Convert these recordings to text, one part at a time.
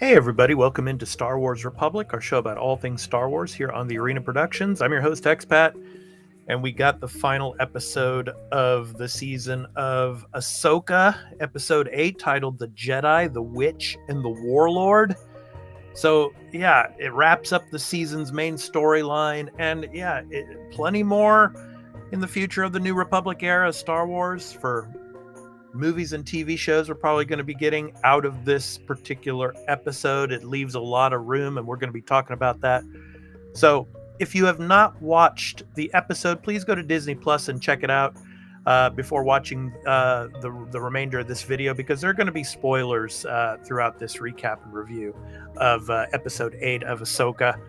Hey everybody, welcome into Star Wars Republic, our show about all things Star Wars here on the Arena Productions. I'm your host Expat, and we got the final episode of the season of Ahsoka, episode 8, titled The Jedi, the Witch, and the Warlord. So yeah, it wraps up the season's main storyline, and plenty more in the future of the New Republic era Star Wars for movies and TV shows we're probably going to be getting out of this particular episode. It leaves a lot of room, and we're going to be talking about that. So if you have not watched the episode, please go to Disney Plus and check it out before watching the remainder of this video, because there are going to be spoilers throughout this recap and review of episode 8 of Ahsoka,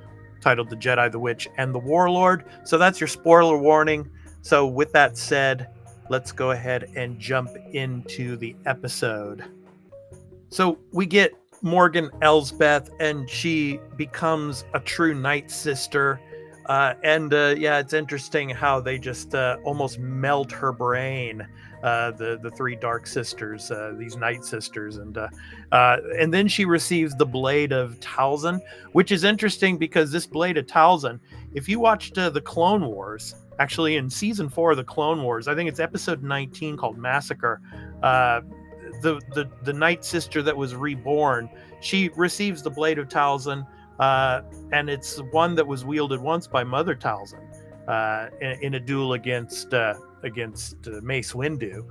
titled The Jedi, the Witch, and the Warlord. So that's your spoiler warning. So with that said, let's go ahead and jump into the episode. So we get Morgan Elsbeth, and she becomes a true Night Sister. It's interesting how they just almost melt her brain, the three Dark Sisters, these Night Sisters. And then she receives the Blade of Talzin, which is interesting because this Blade of Talzin, if you watched the Clone Wars, actually in season 4 of the Clone Wars, I think it's episode 19 called Massacre, the Night Sister that was reborn, she receives the Blade of Talzin, and it's one that was wielded once by Mother Talzin in a duel against Mace Windu.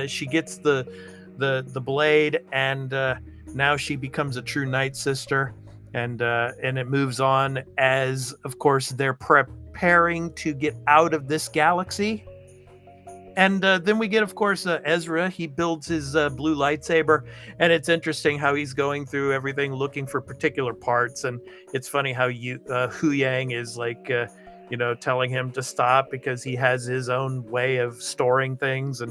She gets the blade, and now she becomes a true Night Sister, and it moves on as, of course, they're preparing to get out of this galaxy. And then we get, of course, Ezra. He builds his blue lightsaber, and it's interesting how he's going through everything looking for particular parts. And it's funny how Hu Yang is like, telling him to stop because he has his own way of storing things.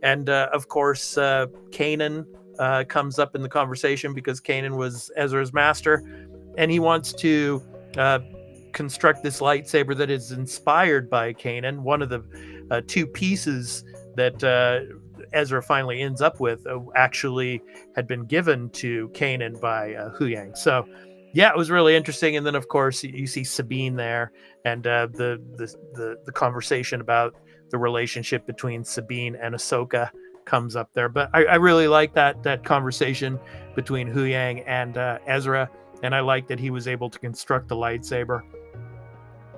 And of course, Kanan comes up in the conversation because Kanan was Ezra's master, and he wants to construct this lightsaber that is inspired by Kanan. One of the two pieces that Ezra finally ends up with actually had been given to Kanan by Hu Yang. So yeah, it was really interesting. And then of course you see Sabine there, and the conversation about the relationship between Sabine and Ahsoka comes up there. But I really like that conversation between Hu Yang and Ezra, and I like that he was able to construct the lightsaber.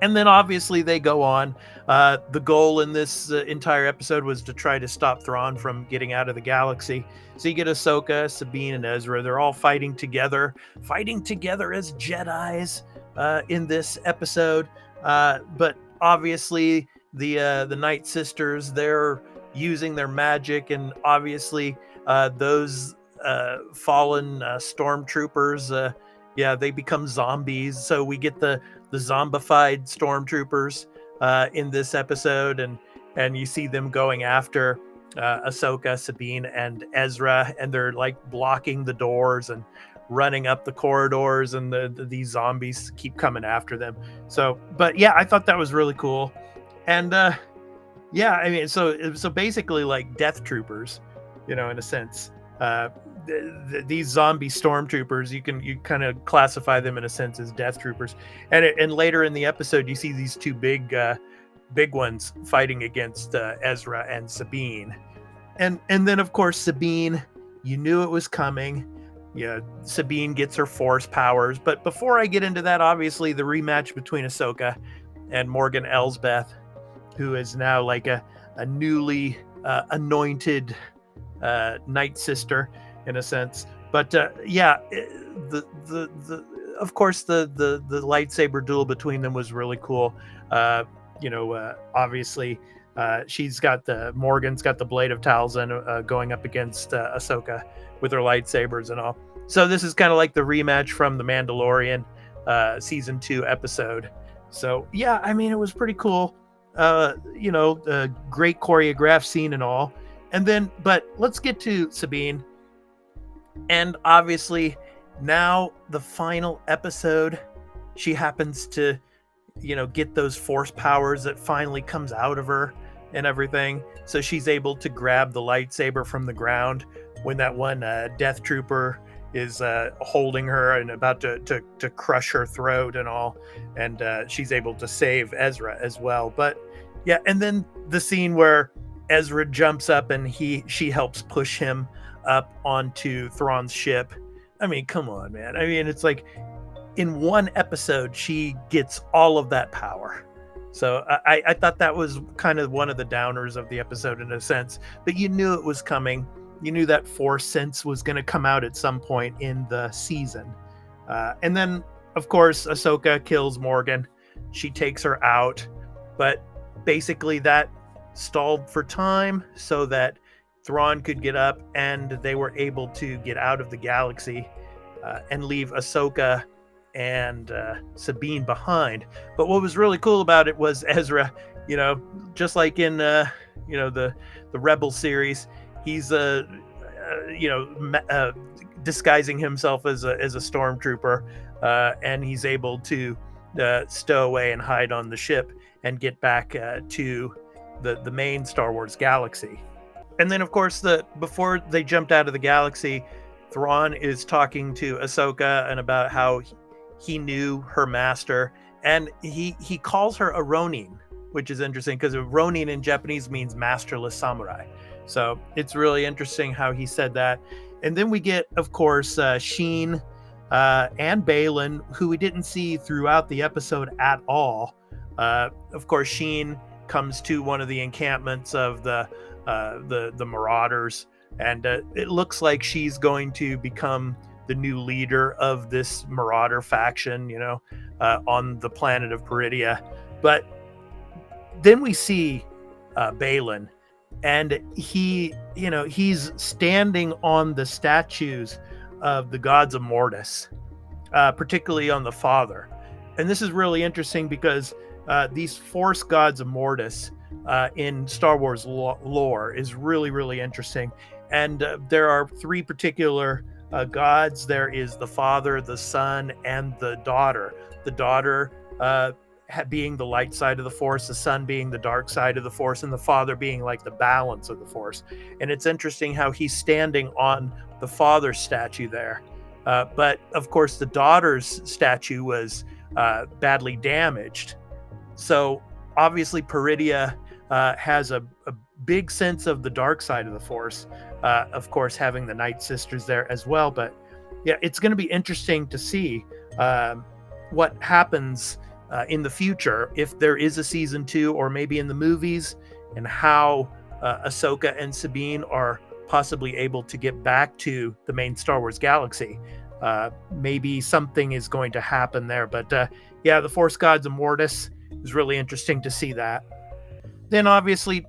And then obviously they go on. The goal in this entire episode was to try to stop Thrawn from getting out of the galaxy. So you get Ahsoka, Sabine, and Ezra. They're all fighting together as Jedis in this episode. But obviously the Night Sisters, they're using their magic, and obviously those fallen stormtroopers, they become zombies. So we get the zombified stormtroopers in this episode, and you see them going after Ahsoka, Sabine, and Ezra, and they're like blocking the doors and running up the corridors, and these zombies keep coming after them. So, but yeah, I thought that was really cool. And so basically like Death Troopers, in a sense. These zombie stormtroopers, you kind of classify them in a sense as Death Troopers, and later in the episode you see these two big ones fighting against Ezra and Sabine, and then of course Sabine, you knew it was coming. Sabine gets her Force powers, but before I get into that, obviously the rematch between Ahsoka and Morgan Elsbeth, who is now like a newly anointed Night Sister in a sense. But of course the lightsaber duel between them was really cool. Obviously Morgan's got the Blade of Talzin going up against Ahsoka with her lightsabers and all. So this is kind of like the rematch from the Mandalorian season 2 episode. So yeah, I mean, it was pretty cool. Great choreographed scene and all. And then, but let's get to Sabine. And obviously now the final episode, she happens to, get those Force powers that finally comes out of her and everything. So she's able to grab the lightsaber from the ground when that one Death Trooper is holding her and about to crush her throat and all, and she's able to save Ezra as well. But yeah, and then the scene where Ezra jumps up and she helps push him up onto Thrawn's ship. I mean, come on, man. I mean, it's like in one episode she gets all of that power. So I thought that was kind of one of the downers of the episode in a sense, but you knew it was coming. You knew that Force sense was going to come out at some point in the season. And then, of course, Ahsoka kills Morgan. She takes her out, but basically that stalled for time so that Thrawn could get up and they were able to get out of the galaxy and leave Ahsoka and Sabine behind. But what was really cool about it was Ezra, just like in the Rebel series, he's disguising himself as a stormtrooper, and he's able to stow away and hide on the ship and get back to the main Star Wars galaxy. And then, of course, before they jumped out of the galaxy, Thrawn is talking to Ahsoka and about how he knew her master, and he calls her a Ronin, which is interesting because Ronin in Japanese means masterless samurai. So it's really interesting how he said that. And then we get, of course, Sheen and Baylan, who we didn't see throughout the episode at all. Of course, Sheen comes to one of the encampments of the Marauders, and it looks like she's going to become the new leader of this Marauder faction, on the planet of Peridia. But then we see Baylan, and he's standing on the statues of the gods of Mortis, particularly on the Father. And this is really interesting because these Force gods of Mortis in Star Wars lore is really, really interesting. And there are three particular gods. There is the Father, the Son, and the Daughter. The Daughter being the light side of the Force, the Son being the dark side of the Force, and the Father being like the balance of the Force. And it's interesting how he's standing on the Father's statue there. But of course, the Daughter's statue was badly damaged. So obviously, Peridia has a big sense of the dark side of the Force. Of course, having the Night Sisters there as well. But yeah, it's going to be interesting to see what happens in the future, if there is a season 2 or maybe in the movies, and how Ahsoka and Sabine are possibly able to get back to the main Star Wars galaxy. Maybe something is going to happen there. But yeah, the Force gods of Mortis is really interesting to see that. Then obviously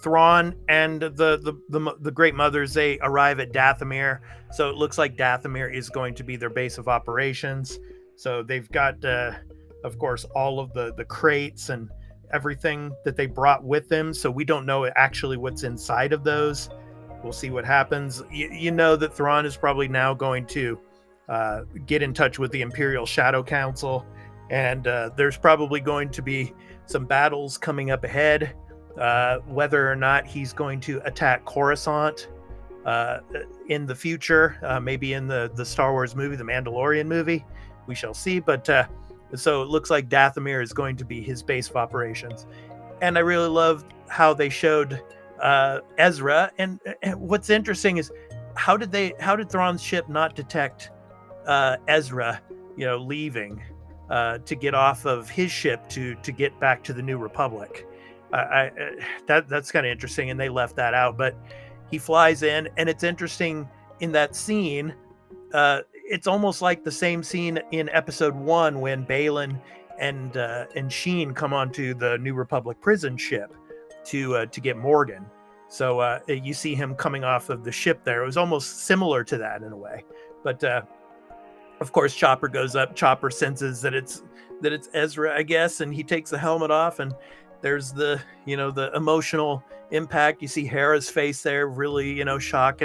Thrawn and the Great Mothers, they arrive at Dathomir. So it looks like Dathomir is going to be their base of operations. So they've got, of course, all of the crates and everything that they brought with them. So we don't know actually what's inside of those. We'll see what happens. You know that Thrawn is probably now going to get in touch with the Imperial Shadow Council. And there's probably going to be some battles coming up ahead. Whether or not he's going to attack Coruscant in the future, maybe in the Star Wars movie, the Mandalorian movie, we shall see. But so it looks like Dathomir is going to be his base of operations. And I really loved how they showed Ezra. And what's interesting is how did Thrawn's ship not detect Ezra, leaving to get off of his ship to get back to the New Republic? That's kind of interesting, and they left that out. But he flies in, and it's interesting in that scene. It's almost like the same scene in Episode 1 when Baylan and Sheen come onto the New Republic prison ship to get Morgan. So you see him coming off of the ship there. It was almost similar to that in a way. But of course, Chopper goes up. Chopper senses that it's Ezra, I guess, and he takes the helmet off, and there's the emotional impact. You see Hera's face there, really, shock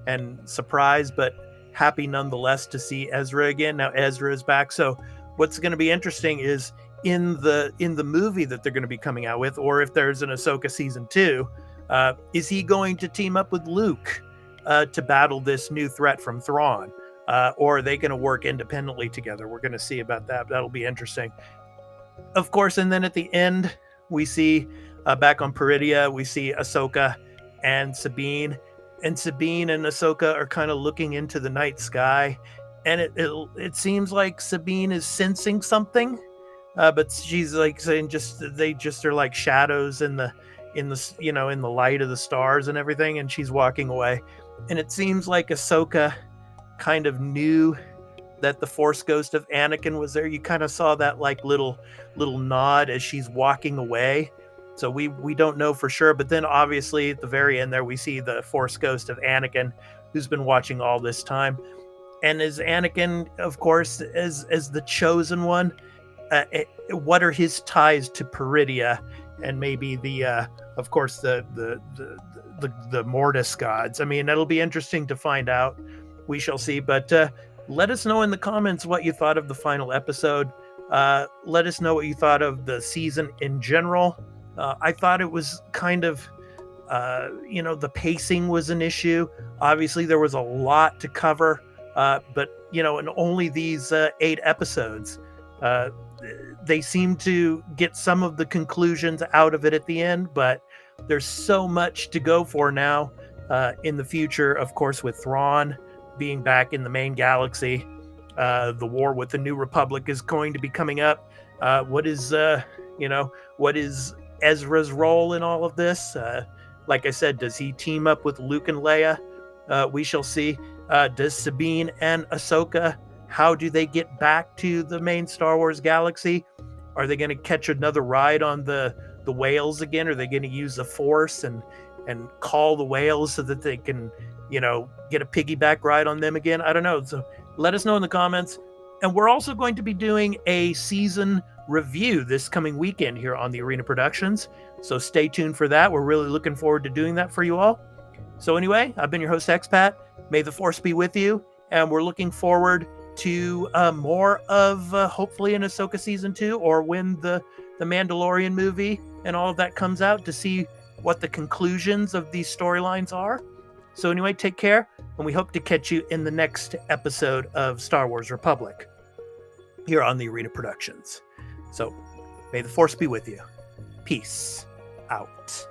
and surprise, but happy nonetheless to see Ezra again. Now Ezra is back. So what's going to be interesting is in the movie that they're going to be coming out with, or if there's an Ahsoka season 2, is he going to team up with Luke to battle this new threat from Thrawn? or are they going to work independently together? We're going to see about that. That'll be interesting. Of course, and then at the end, we see back on Peridia, we see Ahsoka and Sabine. And Sabine and Ahsoka are kind of looking into the night sky. And it seems like Sabine is sensing something, but she's like saying they just are like shadows in the light of the stars and everything. And she's walking away. And it seems like Ahsoka kind of knew that the Force ghost of Anakin was there. You kind of saw that like little nod as she's walking away. So we don't know for sure, but then obviously at the very end there we see the Force ghost of Anakin, who's been watching all this time, and as Anakin, of course, as the chosen one, what are his ties to Peridia, and maybe of course the Mortis gods. I mean, it'll be interesting to find out. We shall see, but let us know in the comments what you thought of the final episode. Let us know what you thought of the season in general. I thought it was kind of, the pacing was an issue. Obviously, there was a lot to cover, but, in only these 8 episodes, they seem to get some of the conclusions out of it at the end, but there's so much to go for now in the future, of course, with Thrawn being back in the main galaxy. The war with the New Republic is going to be coming up. What is Ezra's role in all of this? Like I said, does he team up with Luke and Leia? We shall see. Does Sabine and Ahsoka, how do they get back to the main Star Wars galaxy? Are they going to catch another ride on the whales again? Are they going to use the Force and call the whales so that they can, get a piggyback ride on them again? I don't know. So let us know in the comments. And we're also going to be doing a season review this coming weekend here on the Arena Productions. So stay tuned for that. We're really looking forward to doing that for you all. So anyway, I've been your host, Expat. May the Force be with you. And we're looking forward to more of hopefully an Ahsoka season 2, or when the Mandalorian movie and all of that comes out, to see what the conclusions of these storylines are. So anyway, take care, and we hope to catch you in the next episode of Star Wars Republic here on the Arena Productions. So may the Force be with you. Peace out.